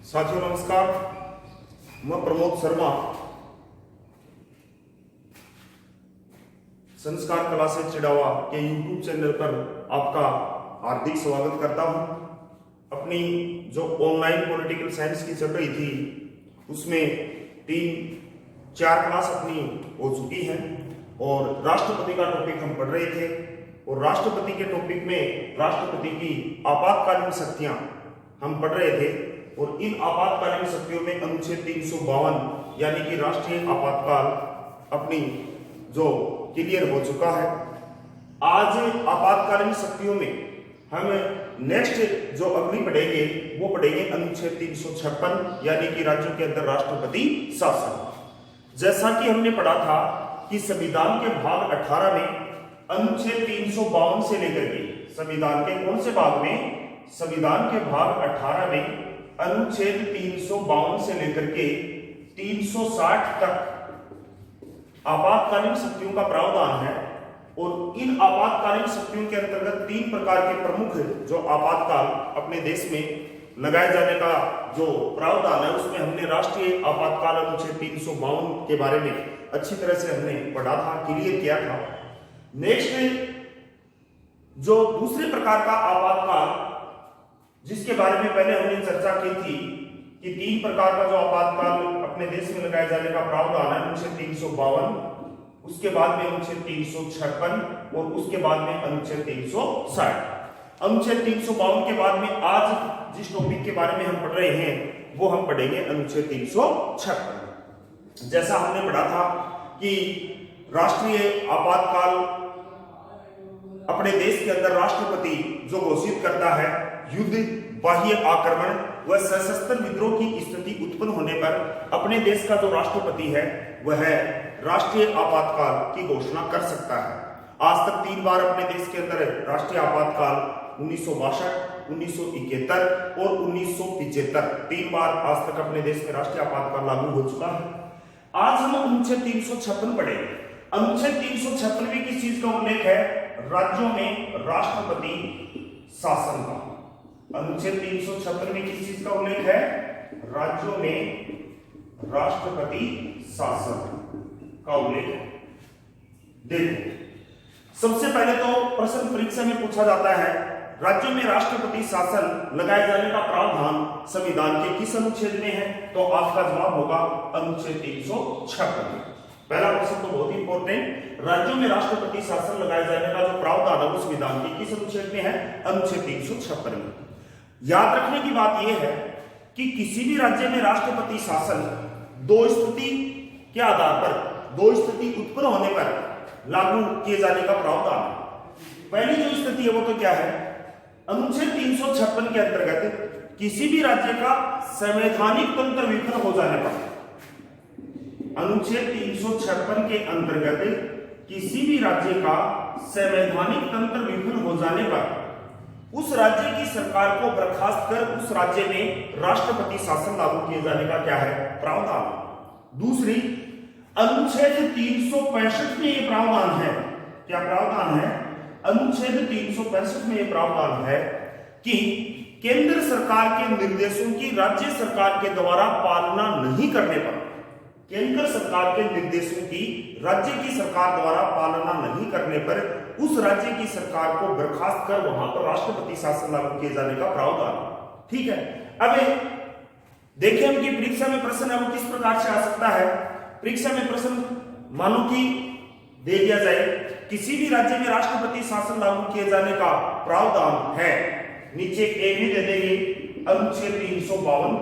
साथियों नमस्कार, मैं प्रमोद शर्मा संस्कार कला से चिड़ावा के यूट्यूब चैनल पर आपका हार्दिक स्वागत करता हूं। अपनी जो ऑनलाइन पॉलिटिकल साइंस की चल रही थी उसमें 3-4 क्लास अपनी हो चुकी हैं और राष्ट्रपति का टॉपिक हम पढ़ रहे थे और राष्ट्रपति के टॉपिक में राष्ट्रपति की आपातकालीन शक्तियां हम पढ़ रहे थे और इन आपातकालीन शक्तियों में अनुच्छेद 352 यानी कि राष्ट्रीय आपातकाल अपनी जो क्लियर हो चुका है। आज आपातकालीन शक्तियों में हम नेक्स्ट जो अगली पढ़ेंगे वो पढ़ेंगे अनुच्छेद 356 यानी कि राज्यों के अंदर राष्ट्रपति शासन। जैसा कि हमने पढ़ा था कि संविधान के भाग 18 में अनुच्छेद 352 से लेकर के संविधान के कौन से भाग में, संविधान के भाग 18 में अनुच्छेद 352 से लेकर के 360 तक आपातकालीन शक्तियों का प्रावधान है और इन आपातकालीन शक्तियों के अंतर्गत 3 प्रकार के प्रमुख जो आपातकाल अपने देश में लगाए जाने का जो प्रावधान है उसमें हमने राष्ट्रीय आपातकाल अनुच्छेद 352 के बारे में अच्छी तरह से हमने पढ़ा था, क्लियर किया था। नेक्स्ट जो दूसरे प्रकार का आपातकाल जिसके बारे में पहले हमने चर्चा की थी कि 3 प्रकार का जो आपातकाल अपने देश में लगाए जाने का प्रावधान है अनुच्छेद 352, उसके बाद में अनुच्छेद 356 और उसके बाद में अनुच्छेद 360। अनुच्छेद 352 के बाद में आज जिस टॉपिक के बारे में हम पढ़ रहे हैं वो हम पढ़ेंगे अनुच्छेद 356। जैसा हमने पढ़ा था कि राष्ट्रीय आपातकाल अपने देश के अंदर राष्ट्रपति जो घोषित करता है युद्ध, बाह्य आक्रमण व सशस्त्र विद्रोह की स्थिति उत्पन्न होने पर अपने देश का जो राष्ट्रपति है वह राष्ट्रीय आपातकाल की घोषणा कर सकता है। आज तक 3 बार अपने देश के अंदर राष्ट्रीय आपातकाल 1962, 1971 और 1975 3 बार आज तक अपने देश में राष्ट्रीय आपातकाल लागू हो चुका है। आज हम अनुच्छेद 356 पढ़ेंगे। अनुच्छेद 356 में किस चीज का उल्लेख है? राज्यों में राष्ट्रपति शासन का। अनुच्छेद 356 में किस चीज का उल्लेख है? राज्यों में राष्ट्रपति शासन का उल्लेख है। देखो, सबसे पहले तो प्रश्न परीक्षा में पूछा जाता है राज्यों में राष्ट्रपति शासन लगाए जाने का प्रावधान संविधान के किस अनुच्छेद में है? तो आपका जवाब होगा अनुच्छेद 356 में। पहला प्रश्न तो बहुत ही इंपॉर्टेंट, राज्यों में राष्ट्रपति शासन लगाए जाने का जो प्रावधान है वो संविधान के किस अनुच्छेद में है? अनुच्छेद 356 में। याद रखने की बात यह है कि किसी भी राज्य में राष्ट्रपति शासन 2 स्थिति के आधार पर, 2 स्थिति उत्पन्न होने पर लागू किए जाने का प्रावधान है। पहली जो स्थिति है वो तो क्या है? अनुच्छेद 356 के अंतर्गत किसी भी राज्य का संवैधानिक तंत्र विफल हो जाने पर, अनुच्छेद 356 के अंतर्गत किसी भी राज्य का संवैधानिक तंत्र विफल हो जाने पर उस राज्य की सरकार को बर्खास्त कर उस राज्य में राष्ट्रपति शासन लागू किए जाने का क्या है? प्रावधान। दूसरी, अनुच्छेद 365 में यह प्रावधान है। क्या प्रावधान है? अनुच्छेद 365 में यह प्रावधान है कि केंद्र सरकार के निर्देशों की राज्य सरकार के द्वारा पालना नहीं करने पर, केंद्र सरकार के निर्देशों की राज्य की सरकार द्वारा पालना नहीं करने पर उस राज्य की सरकार को बर्खास्त कर वहां पर राष्ट्रपति शासन लागू किए जाने का प्रावधान। ठीक है, अब देखिए हम कि परीक्षा में प्रश्न है वो किस प्रकार से आ सकता है। परीक्षा में प्रश्न मानो कि दे दिया जाए किसी भी राज्य में राष्ट्रपति शासन लागू किए जाने का प्रावधान है, नीचे ए में दे देंगे अनुच्छेद 352,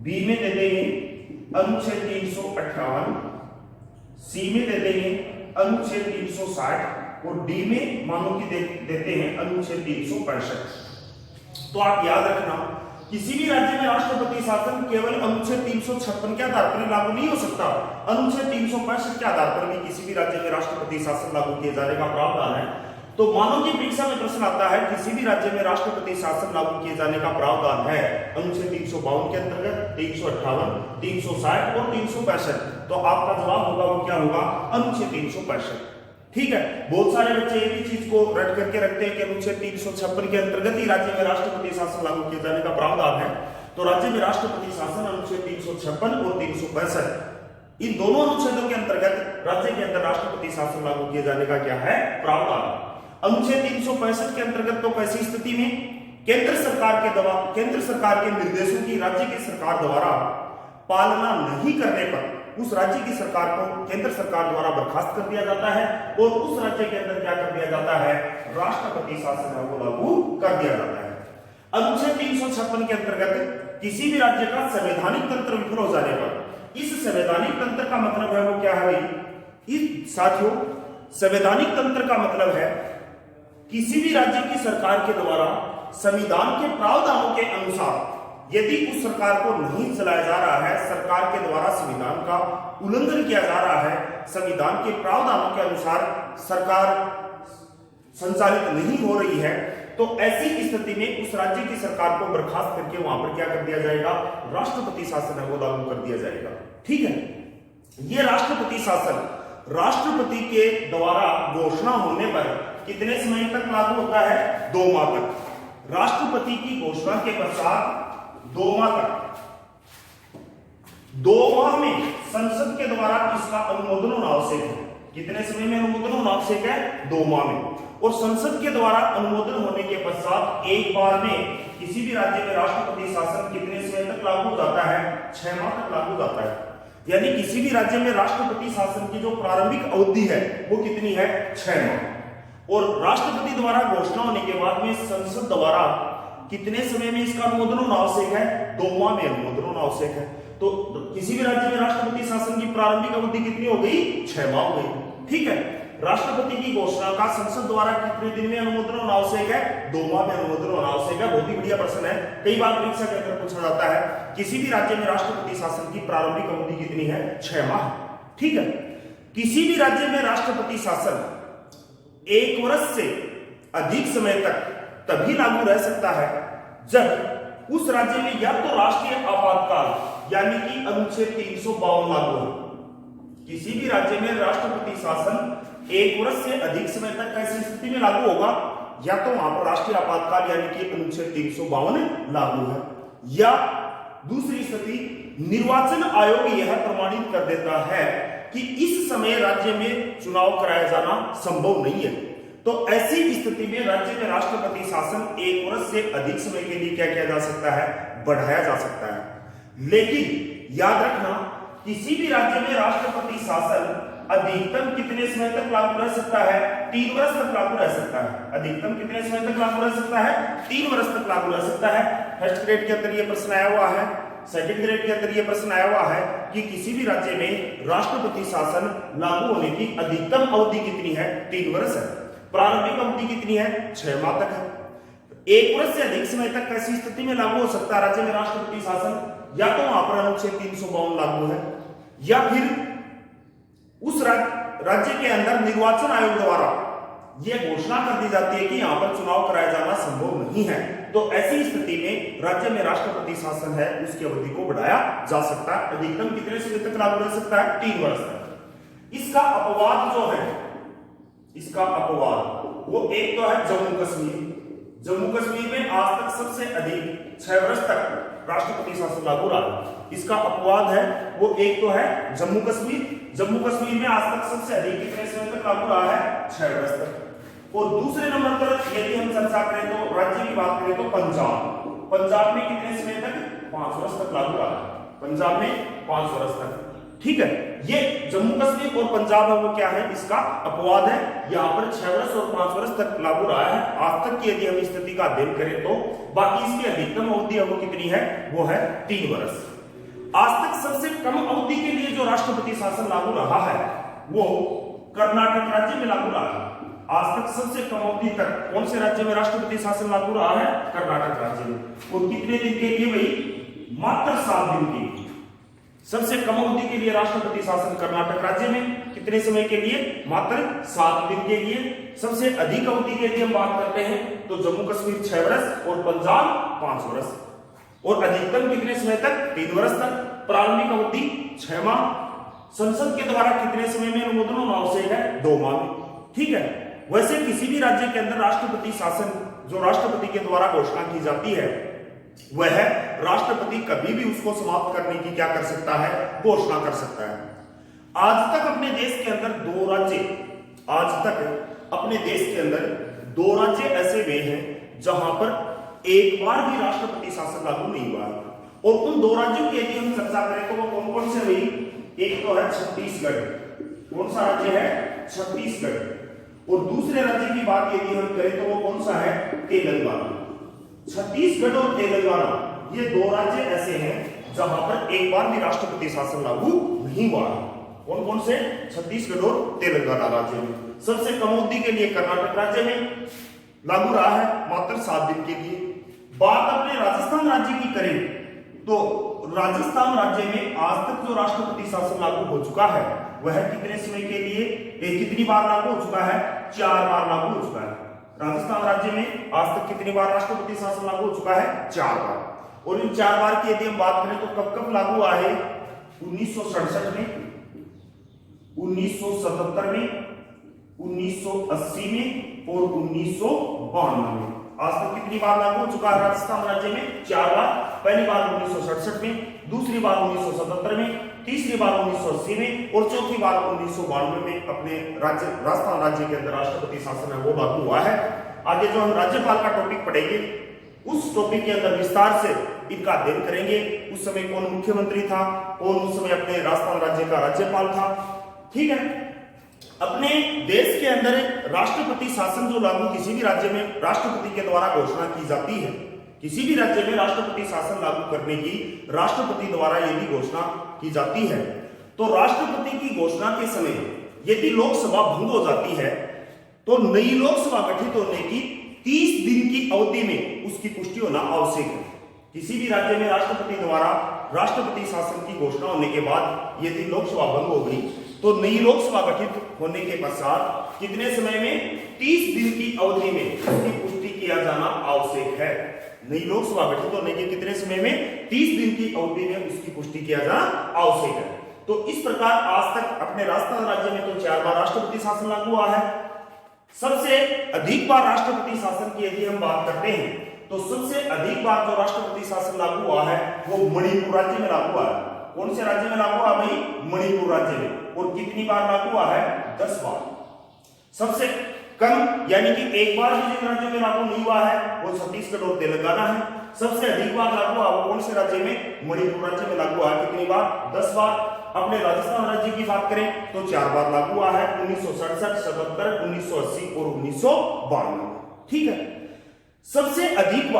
बी में दे देंगे अनुच्छेद 358, सी में दे देंगे अनुच्छेद 360 और डी में मानो कि देते हैं अनुच्छेद 365। तो आप याद रखना किसी भी राज्य में राष्ट्रपति शासन केवल अनुच्छेद 356 के आधार पर लागू नहीं हो सकता, अनुच्छेद 365 के आधार पर भी किसी भी राज्य में राष्ट्रपति शासन लागू किए जाने का प्रावधान है। तो मानो कि परीक्षा में प्रश्न आता है किसी भी राज्य में राष्ट्रपति शासन लागू किए जाने का प्रावधान है अनुच्छेद 352 के अंतर्गत, 358, 360 और 365, तो आपका जवाब होगा वो क्या होगा? अनुच्छेद 365। ठीक है, बहुत सारे बच्चे एक ही चीज को रट करके रखते हैं कि अनुच्छेद 356 के अंतर्गत ही राज्य में राष्ट्रपति शासन लागू किए जाने का प्रावधान है। तो राज्य में राष्ट्रपति शासन अनुच्छेद 356 और 365 इन दोनों अनुच्छेदों के अंतर्गत राज्य के अंदर राष्ट्रपति शासन लागू किए जाने का क्या है प्रावधान। अनुच्छेद 365 के अंतर्गत तो कैसी स्थिति में केंद्र सरकार के निर्देशों की राज्य की सरकार द्वारा पालना नहीं करने पर उस राज्य की सरकार को केंद्र सरकार द्वारा बर्खास्त कर दिया जाता है और उस राज्य के अंदर क्या कर दिया जाता है, राष्ट्रपति शासन को लागू कर दिया जाता है। अनुच्छेद 356 के अंतर्गत किसी भी राज्य का संवैधानिक तंत्र विफल हो जाने पर, इस संवैधानिक तंत्र का मतलब है वो क्या है भाई, इस साथियों संवैधानिक तंत्र का मतलब है किसी भी राज्य की सरकार के द्वारा संविधान के प्रावधानों के अनुसार यदि उस सरकार को नहीं चलाया जा रहा है, सरकार के द्वारा संविधान का उल्लंघन किया जा रहा है, संविधान के प्रावधानों के अनुसार सरकार संचालित नहीं हो रही है, तो ऐसी स्थिति में उस राज्य की सरकार को बर्खास्त करके वहां पर क्या कर दिया जाएगा, राष्ट्रपति शासन है वो लागू कर दिया जाएगा। ठीक है, यह राष्ट्रपति शासन राष्ट्रपति के द्वारा घोषणा होने पर कितने समय तक लागू होता है, 2 माह तक। राष्ट्रपति की घोषणा के पश्चात 2 माह तक, 2 माह में संसद के द्वारा इसका अनुमोदन होना आवश्यक है। कितने समय में अनुमोदन होना आवश्यक है, 2 माह में। और संसद के द्वारा अनुमोदन होने के पश्चात एक बार में किसी भी राज्य में राष्ट्रपति शासन कितने समय तक लागू हो जाता है, 6 माह तक लागू हो जाता है। यानी किसी भी राज्य में राष्ट्रपति शासन की जो प्रारंभिक अवधि है वो कितनी है, 6 माह। और राष्ट्रपति द्वारा घोषणा होने के बाद में संसद द्वारा कितने समय में इसका अनुमोदन होना आवश्यक है, 2 माह में अनुमोदन होना आवश्यक है। तो किसी भी राज्य में राष्ट्रपति शासन की प्रारंभिक अवधि कितनी हो गई, 6 माह हो गई। ठीक है, राष्ट्रपति की घोषणा का संसद द्वारा कितने दिन में अनुमोदन होना आवश्यक है, 2 माह में अनुमोदन होना आवश्यक है। बहुत ही बढ़िया प्रश्न है, कई बार परीक्षा के अंदर पूछा जाता है किसी भी राज्य में राष्ट्रपति शासन की प्रारंभिक अवधि कितनी है, 6 माह। ठीक है, किसी भी राज्य में राष्ट्रपति शासन 1 वर्ष से अधिक समय तक तभी लागू रह सकता है जब उस राज्य में या तो राष्ट्रीय आपातकाल यानी कि अनुच्छेद 352 लागू है। किसी भी राज्य में राष्ट्रपति शासन 1 वर्ष से अधिक समय तक कैसी स्थिति में लागू होगा, या तो वहां पर राष्ट्रीय आपातकाल यानी कि अनुच्छेद 352 लागू है, या दूसरी स्थिति निर्वाचन आयोग यह प्रमाणित कर देता है कि इस समय राज्य में चुनाव कराया जाना संभव नहीं है। तो ऐसी स्थिति में राज्य में राष्ट्रपति शासन 1 वर्ष से अधिक समय के लिए क्या किया जा सकता है, बढ़ाया जा सकता है। लेकिन याद रखना, किसी भी राज्य में राष्ट्रपति शासन अधिकतम कितने समय तक लागू रह सकता है, 3 वर्ष तक लागू रह सकता है। अधिकतम कितने समय तक लागू रह सकता है, 3 वर्ष तक लागू रह सकता है। फर्स्ट ग्रेड के अंदर यह प्रश्न आया हुआ है, सेकंड ग्रेड के अंदर यह प्रश्न आया हुआ है कि किसी भी राज्य में राष्ट्रपति शासन लागू होने की अधिकतम अवधि कितनी है, 3 वर्ष है। प्रारंभिक अवधि कितनी है, 6 माह तक है। 1 वर्ष से अधिक समय तक कैसी स्थिति में लागू हो सकता है राज्य में राष्ट्रपति शासन, या तो वहां पर अनुच्छेद 352 लागू है, या फिर उस राज्य के अंदर निर्वाचन आयोग द्वारा यह घोषणा कर दी जाती है कि यहां पर चुनाव कराया जाना संभव नहीं है। तो ऐसी स्थिति में राज्य में राष्ट्रपति शासन है उसकी अवधि को बढ़ाया जा सकता है। अधिकतम कितने समय तक लागू रह सकता है, 3 वर्ष तक। इसका अपवाद जो है, इसका अपवाद वो एक तो है जम्मू कश्मीर। जम्मू कश्मीर में आज तक सबसे अधिक 6 वर्ष तक राष्ट्रपति शासन लागू रहा। इसका अपवाद है वो एक तो है जम्मू कश्मीर। जम्मू कश्मीर में आज तक सबसे अधिक कितने समय तक लागू रहा है, 6 वर्ष तक। और दूसरे नंबर पर यदि हम चर्चा करें तो राज्य की बात करें तो पंजाब में कितने समय तक, 5 वर्ष तक लागू रहा है। पंजाब में 5 वर्ष तक। ठीक है, ये जम्मू कश्मीर और पंजाब है वो क्या है, इसका अपवाद है। यहाँ पर 6 वर्ष और 5 वर्ष तक लागू रहा है आज तक की। यदि हम स्थिति का अध्ययन करें तो बाकी इसकी अधिकतम अवधि वो कितनी है, वो है 3 वर्ष। आज तक सबसे कम अवधि के लिए जो राष्ट्रपति शासन लागू रहा है वो कर्नाटक राज्य में लागू रहा है। आज तक सबसे कम अवधि तक कौन से राज्य में राष्ट्रपति शासन लागू रहा है, कर्नाटक राज्य में। और कितने दिन के लिए भाई, मात्र 7 दिन के लिए। सबसे कम अवधि के लिए राष्ट्रपति शासन कर्नाटक राज्य में कितने समय के लिए, मात्र 7 दिन के लिए। सबसे अधिक अवधि के लिए हम बात करते हैं तो जम्मू कश्मीर 6 वर्ष और पंजाब 5 वर्ष। और अधिकतम कितने समय तक, 3 वर्ष तक। प्रारंभिक अवधि 6 माह। संसद के द्वारा कितने समय में अनुमोदन होना आवश्यक है, 2 माह में। ठीक है। वैसे किसी भी राज्य के अंदर राष्ट्रपति शासन जो राष्ट्रपति के द्वारा घोषणा की जाती है, वह राष्ट्रपति कभी भी उसको समाप्त करने की क्या कर सकता है, घोषणा कर सकता है। आज तक अपने देश के अंदर दो राज्य ऐसे हुए हैं जहां पर एक बार भी राष्ट्रपति शासन लागू नहीं हुआ, और उन दो राज्यों की यदि हम चर्चा करें तो वो कौन कौन से हुई। एक तो है छत्तीसगढ़। कौन सा राज्य है? छत्तीसगढ़। और दूसरे राज्य की बात यदि हम करें तो वो कौन सा है? तेलंगाना। छत्तीसगढ़ और तेलंगाना ये दो राज्य ऐसे हैं जहां पर एक बार भी राष्ट्रपति शासन लागू नहीं हुआ। कौन कौन से? छत्तीसगढ़ और तेलंगाना राज्य में। सबसे कम अवधि के लिए कर्नाटक राज्य में लागू रहा है, मात्र 7 दिन के लिए। बात अपने राजस्थान राज्य की करें तो राजस्थान राज्य में आज तक जो राष्ट्रपति शासन लागू हो चुका है वह कितने समय के लिए, कितनी बार लागू हो चुका है? 4 बार लागू हो चुका है। राजस्थान राज्य में आज तक कितनी बार राष्ट्रपति शासन लागू हो चुका है? 4 बार। और इन 4 बार की यदि हम बात करें तो कब कब लागू हुआ है? 1967 में, 1977 में, 1980 में और 1992 में। आज तक कितनी बार लागू हो चुका है राजस्थान राज्य में? 4 बार। पहली बार 1967 में, दूसरी बार 1977 में, तीसरी बार 1980 में और चौथी बार 1992 में अपने राजस्थान राज्य के अंदर राष्ट्रपति शासन है वो लागू हुआ है। आगे जो हम राज्यपाल का टॉपिक पढ़ेंगे उस टॉपिक के अंदर विस्तार से इनका अध्ययन करेंगे। उस समय कौन मुख्यमंत्री था, कौन उस समय अपने राजस्थान राज्य का राज्यपाल था। ठीक है। अपने देश के अंदर राष्ट्रपति शासन जो लागू किसी भी राज्य में राष्ट्रपति के द्वारा घोषणा की जाती है, किसी भी राज्य में राष्ट्रपति शासन लागू करने की राष्ट्रपति द्वारा यदि घोषणा की जाती है तो राष्ट्रपति की घोषणा के समय यदि लोकसभा भंग हो जाती है तो नई लोकसभा गठित होने की 30 दिन की अवधि में उसकी पुष्टि होना आवश्यक है। किसी भी राज्य में राष्ट्रपति द्वारा राष्ट्रपति शासन की घोषणा होने के बाद यदि लोकसभा भंग हो गई तो नई लोकसभा गठित होने के पश्चात कितने समय में? 30 दिन की अवधि में उसकी पुष्टि किया जाना आवश्यक है। नई लोकसभा गठित होने के कितने समय में? 30 दिन की अवधि में उसकी पुष्टि किया जाना आवश्यक है। तो इस प्रकार आज तक अपने राजस्थान राज्य में तो 4 बार राष्ट्रपति शासन लागू हुआ है। सबसे अधिक बार राष्ट्रपति शासन की यदि हम बात करते हैं तो सबसे अधिक बार जो राष्ट्रपति शासन लागू हुआ है वो मणिपुर राज्य में लागू हुआ है। कौन से राज्य में लागू हुआ भाई? मणिपुर राज्य में। और कितनी बार लागू हुआ है? 10 बार। सबसे कम यानी कि एक बार भी जिन राज्यों में लागू नहीं हुआ है वो छत्तीसगढ़ और तेलंगाना है। सबसे अधिक बार लागू हुआ वो कौन से राज्य में? मणिपुर राज्य में लागू हुआ है। कितनी बार? 10 बार। अपने राजस्थान राज्य की बात करें तो 4 बार लागू हुआ है, 1967, 77, 1980 और 1992। ठीक है। सबसे अधिक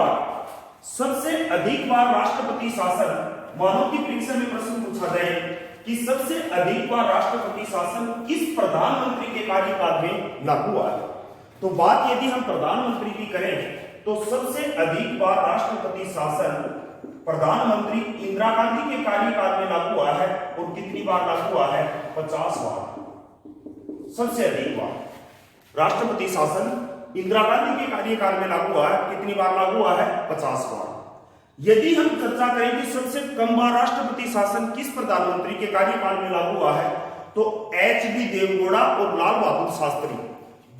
बार राष्ट्रपति शासन, मानव की परीक्षा में प्रश्न पूछा जाए कि सबसे अधिक बार राष्ट्रपति शासन किस प्रधानमंत्री के कार्यकाल में लागू हुआ है, तो बात यदि हम प्रधानमंत्री की करें तो सबसे अधिक बार राष्ट्रपति शासन प्रधानमंत्री इंदिरा गांधी के कार्यकाल में लागू हुआ है। और कितनी बार लागू हुआ है? 50 बार। सबसे अधिक बार राष्ट्रपति शासन इंदिरा गांधी के कार्यकाल में लागू हुआ है। कितनी बार लागू हुआ है? 50 बार। यदि हम चर्चा करें कि सबसे कम बार राष्ट्रपति शासन किस प्रधानमंत्री के कार्यकाल में लागू हुआ है तो एच.डी. देवगौड़ा और लाल बहादुर शास्त्री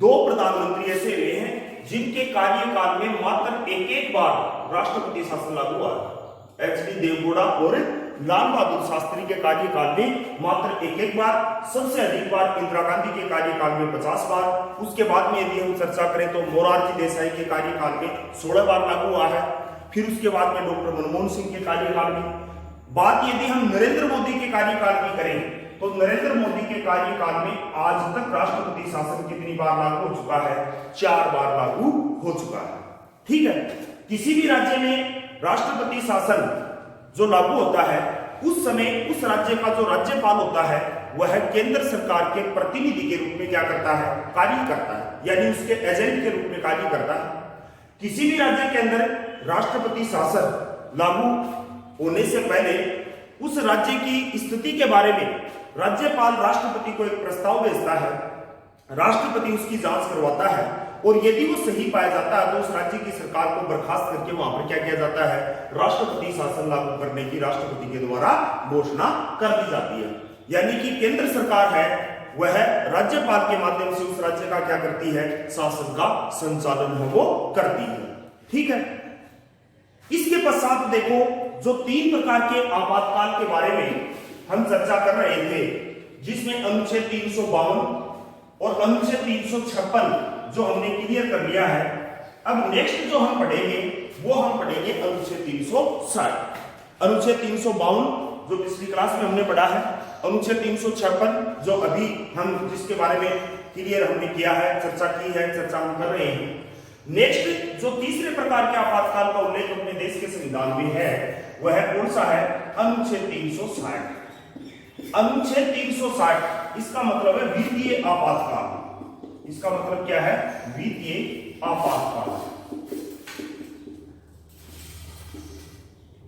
2 प्रधानमंत्री ऐसे हुए हैं जिनके कार्यकाल में मात्र एक बार राष्ट्रपति शासन लागू हुआ है। एच.डी. देवगौड़ा और लाल बहादुर शास्त्री के कार्यकाल में मात्र एक बार। सबसे अधिक बार इंदिरा गांधी के कार्यकाल में 50 बार। उसके बाद में यदि हम चर्चा करें तो मोरारजी देसाई के कार्यकाल में 16 बार लागू हुआ है। फिर उसके बाद में डॉक्टर मनमोहन सिंह के कार्यकाल में। बात यदि हम नरेंद्र मोदी के कार्यकाल की करें तो नरेंद्र मोदी के कार्यकाल में आज तक राष्ट्रपति शासन कितनी बार लागू हो चुका है? 4 बार लागू हो चुका है। ठीक है। किसी भी राज्य में राष्ट्रपति शासन जो लागू होता है उस समय उस राज्य का जो राज्यपाल होता है वह केंद्र सरकार के प्रतिनिधि के रूप में क्या करता है? कार्य करता है, यानी उसके एजेंट के रूप में कार्य करता है। किसी भी राज्य के अंदर राष्ट्रपति शासन लागू होने से पहले उस राज्य की स्थिति के बारे में राज्यपाल राष्ट्रपति को एक प्रस्ताव भेजता है। राष्ट्रपति उसकी जांच करवाता है और यदि वो सही पाया जाता है तो उस राज्य की सरकार को बर्खास्त करके वहां पर क्या किया जाता है? राष्ट्रपति शासन लागू करने की राष्ट्रपति के द्वारा घोषणा कर दी जाती है। यानी कि केंद्र सरकार है वह राज्यपाल के माध्यम से उस राज्य का क्या करती है, शासन का संचालन है वो करती है। ठीक है, इसके पश्चात देखो जो 3 प्रकार के आपातकाल के बारे में हम चर्चा कर रहे थे, जिसमें अनुच्छेद 352 और अनुच्छेद 356 जो हमने क्लियर कर लिया है। अब नेक्स्ट जो हम पढ़ेंगे वो हम पढ़ेंगे अनुच्छेद 360। अनुच्छेद 352 जो पिछली क्लास में हमने पढ़ा है, अनुच्छेद 356 जो अभी हम जिसके बारे में क्लियर हमने किया है, चर्चा की है, चर्चा हम कर रहे हैं। नेक्स्ट जो तीसरे प्रकार के आपातकाल का उल्लेख अपने देश के संविधान में है वह कौन सा है, अनुच्छेद 360। अनुच्छेद 360 इसका मतलब है वित्तीय आपातकाल। इसका मतलब क्या है, वित्तीय आपातकाल।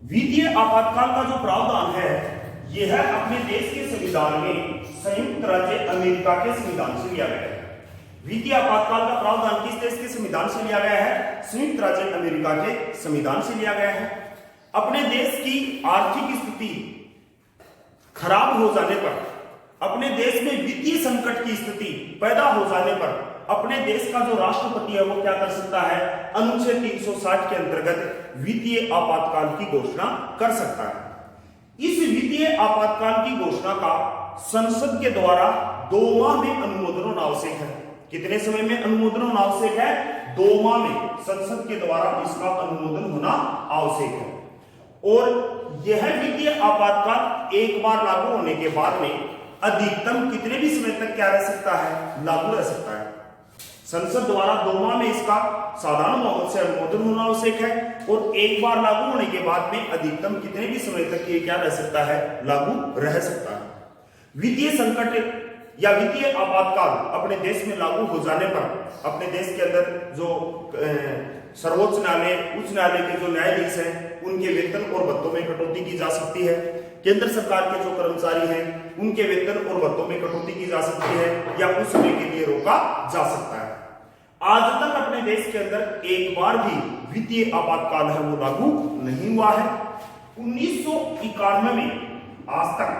वित्तीय आपातकाल का जो प्रावधान है यह है अपने देश के संविधान में संयुक्त राज्य अमेरिका के संविधान से लिया गया है। वित्तीय आपातकाल का प्रावधान किस देश के संविधान से लिया गया है, संयुक्त राज्य अमेरिका के संविधान से लिया गया है। अपने देश की आर्थिक स्थिति खराब हो जाने पर, अपने देश में वित्तीय संकट की स्थिति पैदा हो जाने पर अपने देश का जो राष्ट्रपति है वो क्या कर सकता है, अनुच्छेद 360 के अंतर्गत वित्तीय आपातकाल की घोषणा कर सकता है। इस वित्तीय आपातकाल की घोषणा का संसद के द्वारा 2 माह में अनुमोदन होना आवश्यक है। कितने समय में अनुमोदन होना आवश्यक है, 2 माह में संसद के द्वारा इसका अनुमोदन होना आवश्यक है। और यह वित्तीय आपातकाल एक बार लागू होने के बाद में अधिकतम कितने भी समय तक क्या रह सकता है, लागू रह सकता है। संसद द्वारा 2 माह में इसका साधारण बहुमत से अनुमोदन होना आवश्यक है और एक बार लागू होने के बाद में अधिकतम कितने भी समय तक ये क्या रह सकता है, लागू रह सकता है। वित्तीय संकट या वित्तीय आपातकाल अपने देश में लागू हो जाने पर अपने देश के अंदर जो सर्वोच्च न्यायालय, उच्च न्यायालय के जो न्यायाधीश हैं उनके वेतन और भत्तों में कटौती की जा सकती है। केंद्र सरकार के जो कर्मचारी हैं उनके वेतन और भत्तों में कटौती की जा सकती है या कुछ समय के लिए रोका जा सकता है। आज तक अपने देश के अंदर एक बार भी वित्तीय आपातकाल है वो लागू नहीं हुआ है। 1991 में आज तक,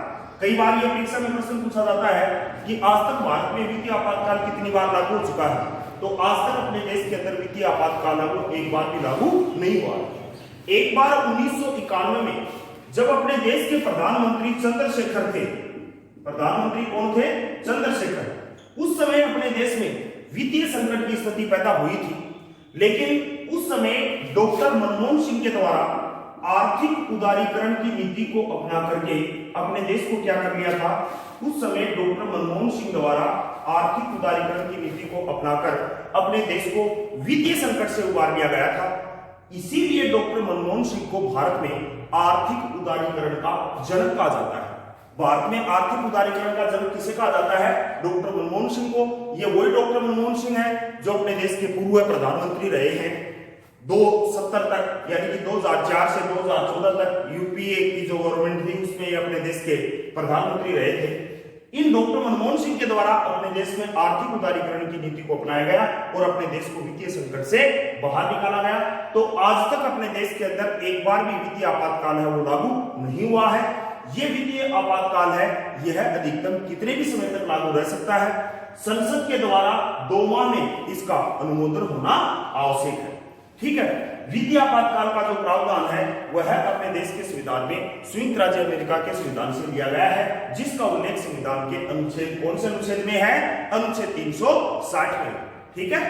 कई बार ये परीक्षा में प्रश्न पूछा जाता है कि आज तक भारत में वित्तीय आपातकाल कितनी बार लागू हो चुका है, तो आज तक अपने देश के अंदर वित्तीय आपातकाल है वो एक बार भी लागू नहीं हुआ। एक बार 1991 में जब अपने देश के प्रधानमंत्री चंद्रशेखर थे, प्रधानमंत्री कौन थे, चंद्रशेखर, उस समय अपने देश में वित्तीय संकट की स्थिति पैदा हुई थी। लेकिन उस समय डॉक्टर मनमोहन सिंह के द्वारा आर्थिक उदारीकरण की नीति को अपना करके अपने देश को क्या कर लिया था, उस समय डॉक्टर मनमोहन सिंह द्वारा आर्थिक उदारीकरण की नीति को अपनाकर अपने देश को वित्तीय संकट से उबार लिया गया था। इसीलिए डॉक्टर मनमोहन सिंह को भारत में आर्थिक उदारीकरण का जनक कहा जाता है। भारत में आर्थिक उदारीकरण का जनक किसे कहा जाता है, डॉक्टर मनमोहन सिंह को। ये वही डॉक्टर मनमोहन सिंह है जो अपने देश के पूर्व प्रधानमंत्री रहे हैं 2070 तक, यानी कि 2004 से 2014 तक यूपीए की जो गवर्नमेंट थी उसमें अपने देश के प्रधानमंत्री रहे थे। इन डॉक्टर मनमोहन सिंह के द्वारा अपने देश में आर्थिक उदारीकरण की नीति को अपनाया गया और अपने देश को वित्तीय संकट से बाहर निकाला गया। तो आज तक अपने देश के अंदर एक बार भी वित्तीय आपातकाल है वो लागू नहीं हुआ है। ये वित्तीय आपातकाल है, यह अधिकतम कितने भी समय तक लागू रह सकता है। संसद के द्वारा 2 माह में इसका अनुमोदन होना आवश्यक है। ठीक है, वित्तीय आपातकाल का जो प्रावधान है वह अपने देश के संविधान में संयुक्त राज्य अमेरिका के संविधान से लिया गया है, जिसका उल्लेख संविधान के अनुच्छेद, कौन से अनुच्छेद में है, अनुच्छेद 360 में। ठीक है,